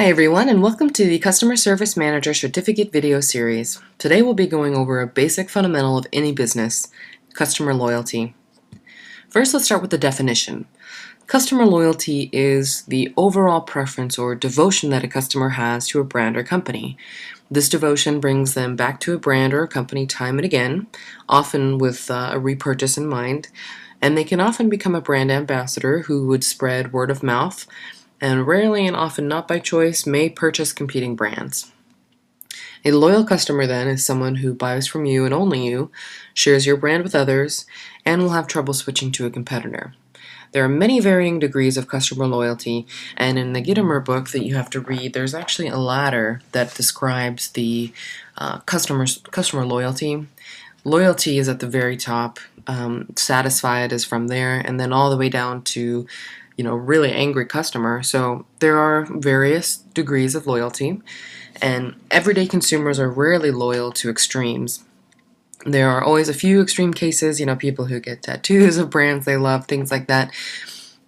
Hi everyone, and welcome to the Customer Service Manager Certificate video series. Today we'll be going over a basic fundamental of any business, customer loyalty. First, let's start with the definition. Customer loyalty is the overall preference or devotion that a customer has to a brand or company. This devotion brings them back to a brand or a company time and again, often with a repurchase in mind, and they can often become a brand ambassador who would spread word of mouth and rarely and often not by choice may purchase competing brands. A loyal customer then is someone who buys from you and only you, shares your brand with others, and will have trouble switching to a competitor. There are many varying degrees of customer loyalty, and in the Gitomer book that you have to read, there's actually a ladder that describes the customer loyalty. Loyalty is at the very top, satisfied is from there, and then all the way down to really angry customer. So there are various degrees of loyalty, and everyday consumers are rarely loyal to extremes. There are always a few extreme cases, people who get tattoos of brands they love, things like that.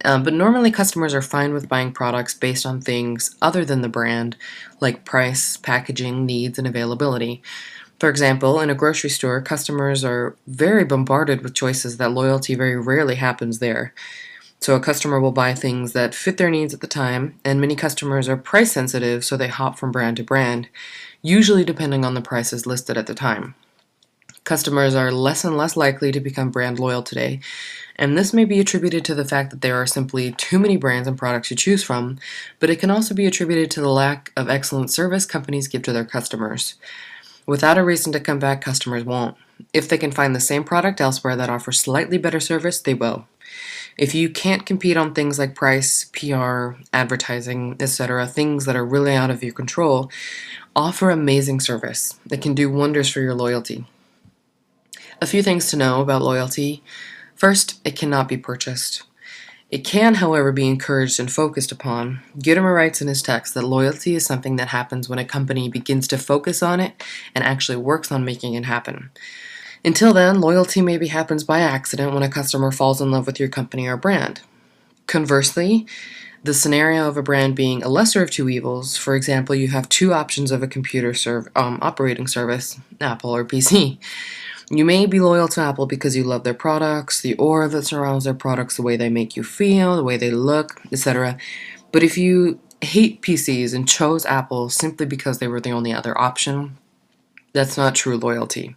But normally customers are fine with buying products based on things other than the brand, like price, packaging, needs, and availability. For example, in a grocery store, customers are very bombarded with choices that loyalty very rarely happens there. So a customer will buy things that fit their needs at the time, and many customers are price sensitive, so they hop from brand to brand, usually depending on the prices listed at the time. Customers are less and less likely to become brand loyal today, and this may be attributed to the fact that there are simply too many brands and products to choose from, but it can also be attributed to the lack of excellent service companies give to their customers. Without a reason to come back, customers won't. If they can find the same product elsewhere that offers slightly better service, they will. If you can't compete on things like price, PR, advertising, etc., things that are really out of your control, offer amazing service. It can do wonders for your loyalty. A few things to know about loyalty. First, it cannot be purchased. It can, however, be encouraged and focused upon. Gitomer writes in his text that loyalty is something that happens when a company begins to focus on it and actually works on making it happen. Until then, loyalty maybe happens by accident when a customer falls in love with your company or brand. Conversely, the scenario of a brand being a lesser of two evils, for example, you have two options of a computer operating service, Apple or PC. You may be loyal to Apple because you love their products, the aura that surrounds their products, the way they make you feel, the way they look, etc. But if you hate PCs and chose Apple simply because they were the only other option, that's not true loyalty.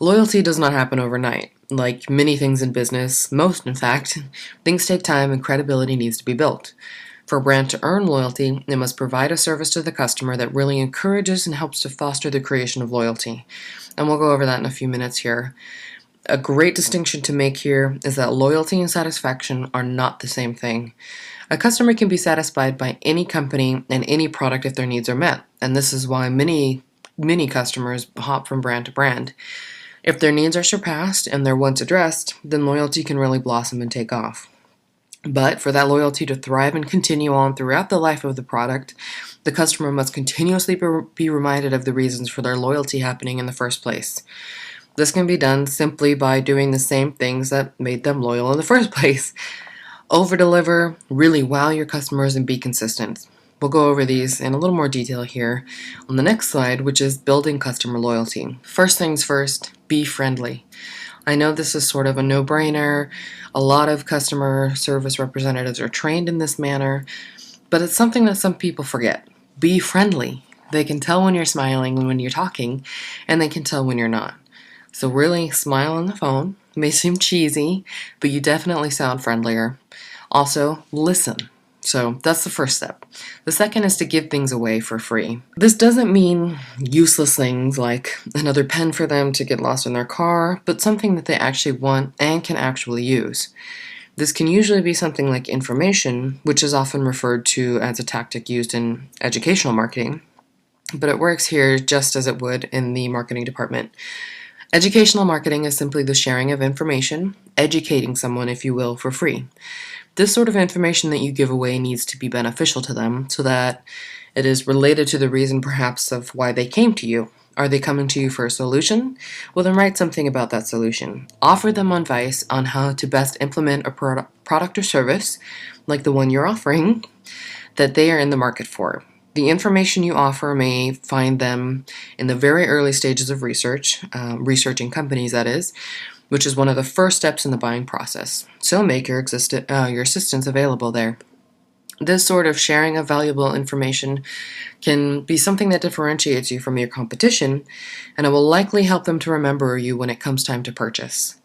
Loyalty does not happen overnight. Like many things in business, most in fact, things take time and credibility needs to be built. For a brand to earn loyalty, it must provide a service to the customer that really encourages and helps to foster the creation of loyalty. And we'll go over that in a few minutes here. A great distinction to make here is that loyalty and satisfaction are not the same thing. A customer can be satisfied by any company and any product if their needs are met, and this is why many customers hop from brand to brand. If their needs are surpassed and they're once addressed, then loyalty can really blossom and take off. But for that loyalty to thrive and continue on throughout the life of the product, the customer must continuously be reminded of the reasons for their loyalty happening in the first place. This can be done simply by doing the same things that made them loyal in the first place. Over-deliver, really wow your customers, and be consistent. We'll go over these in a little more detail here on the next slide, which is building customer loyalty. First things first, be friendly. I know this is sort of a no-brainer. A lot of customer service representatives are trained in this manner, but it's something that some people forget. Be friendly. They can tell when you're smiling and when you're talking, and they can tell when you're not. So really smile on the phone. It may seem cheesy, but you definitely sound friendlier. Also, listen. So that's the first step. The second is to give things away for free. This doesn't mean useless things like another pen for them to get lost in their car, but something that they actually want and can actually use. This can usually be something like information, which is often referred to as a tactic used in educational marketing, but it works here just as it would in the marketing department. Educational marketing is simply the sharing of information, educating someone, if you will, for free. This sort of information that you give away needs to be beneficial to them so that it is related to the reason perhaps of why they came to you. Are they coming to you for a solution? Well, then write something about that solution. Offer them advice on how to best implement a product or service, like the one you're offering, that they are in the market for. The information you offer may find them in the very early stages of research, researching companies that is, which is one of the first steps in the buying process. So make your assistance available there. This sort of sharing of valuable information can be something that differentiates you from your competition, and it will likely help them to remember you when it comes time to purchase.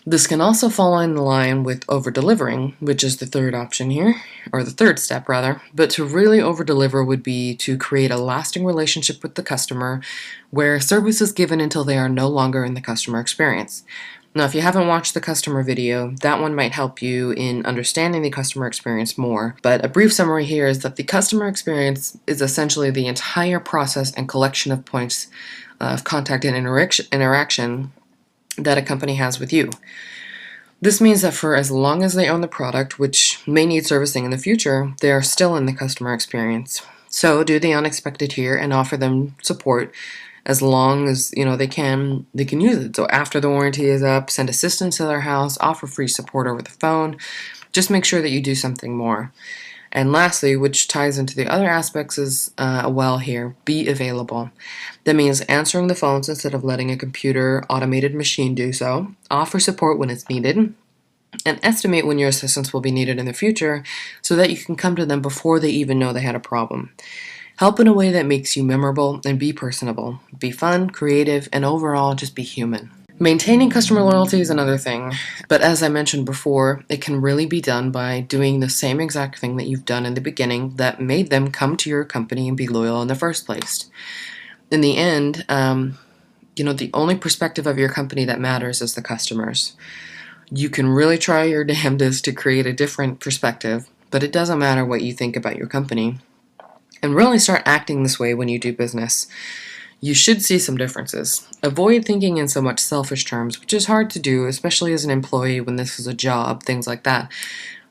This can also fall in line with over-delivering, which is the third option here, or the third step rather. But to really over-deliver would be to create a lasting relationship with the customer where service is given until they are no longer in the customer experience. Now, if you haven't watched the customer video, that one might help you in understanding the customer experience more. But a brief summary here is that the customer experience is essentially the entire process and collection of points of contact and interaction that a company has with you. This means that for as long as they own the product, which may need servicing in the future, they are still in the customer experience. So do the unexpected here and offer them support as long as they can use it. So after the warranty is up, send assistance to their house, offer free support over the phone. Just make sure that you do something more. And lastly, which ties into the other aspects as well here, be available. That means answering the phones instead of letting a computer automated machine do so. Offer support when it's needed. And estimate when your assistance will be needed in the future so that you can come to them before they even know they had a problem. Help in a way that makes you memorable and be personable. Be fun, creative, and overall just be human. Maintaining customer loyalty is another thing, but as I mentioned before, it can really be done by doing the same exact thing that you've done in the beginning that made them come to your company and be loyal in the first place. In the end, the only perspective of your company that matters is the customers. You can really try your damnedest to create a different perspective, but it doesn't matter what you think about your company. And really start acting this way when you do business. You should see some differences. Avoid thinking in so much selfish terms, which is hard to do, especially as an employee when this is a job, things like that.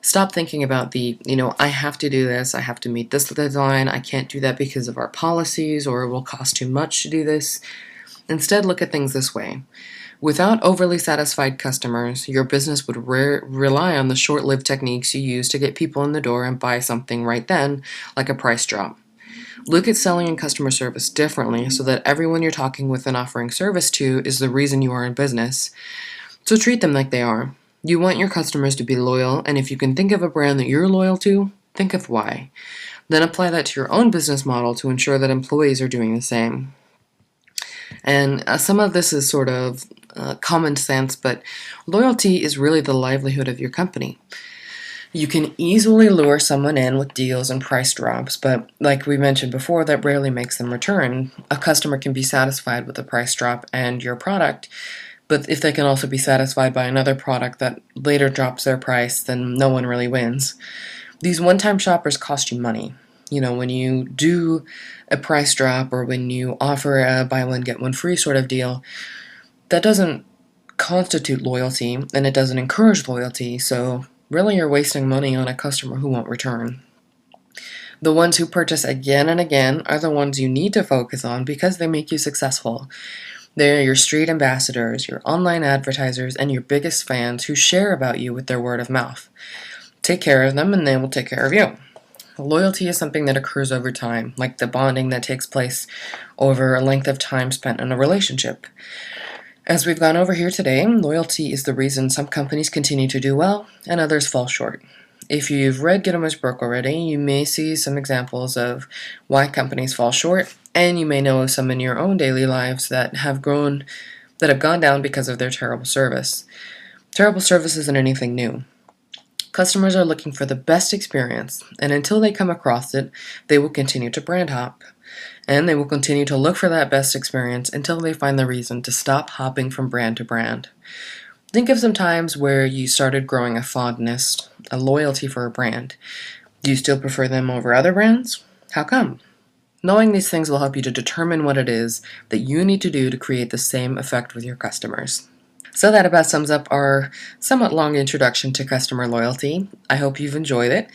Stop thinking about I have to do this, I have to meet this deadline, I can't do that because of our policies, or it will cost too much to do this. Instead, look at things this way. Without overly satisfied customers, your business would rely on the short-lived techniques you use to get people in the door and buy something right then, like a price drop. Look at selling and customer service differently so that everyone you're talking with and offering service to is the reason you are in business. So treat them like they are. You want your customers to be loyal, and if you can think of a brand that you're loyal to, think of why. Then apply that to your own business model to ensure that employees are doing the same. And some of this is sort of common sense, but loyalty is really the livelihood of your company. You can easily lure someone in with deals and price drops, but like we mentioned before, that rarely makes them return. A customer can be satisfied with the price drop and your product, but if they can also be satisfied by another product that later drops their price, then no one really wins. These one-time shoppers cost you money. When you do a price drop or when you offer a buy one, get one free sort of deal, that doesn't constitute loyalty and it doesn't encourage loyalty, so really you're wasting money on a customer who won't return. The ones who purchase again and again are the ones you need to focus on because they make you successful. They're your street ambassadors, your online advertisers, and your biggest fans who share about you with their word of mouth. Take care of them and they will take care of you. Loyalty is something that occurs over time, like the bonding that takes place over a length of time spent in a relationship. As we've gone over here today, loyalty is the reason some companies continue to do well and others fall short. If you've read Gitomer's book already, you may see some examples of why companies fall short, and you may know of some in your own daily lives that have gone down because of their terrible service. Terrible service isn't anything new. Customers are looking for the best experience, and until they come across it, they will continue to brand hop. And they will continue to look for that best experience until they find the reason to stop hopping from brand to brand. Think of some times where you started growing a fondness, a loyalty for a brand. Do you still prefer them over other brands? How come? Knowing these things will help you to determine what it is that you need to do to create the same effect with your customers. So that about sums up our somewhat long introduction to customer loyalty. I hope you've enjoyed it.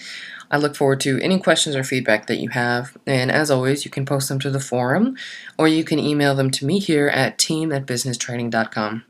I look forward to any questions or feedback that you have, and as always, you can post them to the forum, or you can email them to me here at team@businesstraining.com.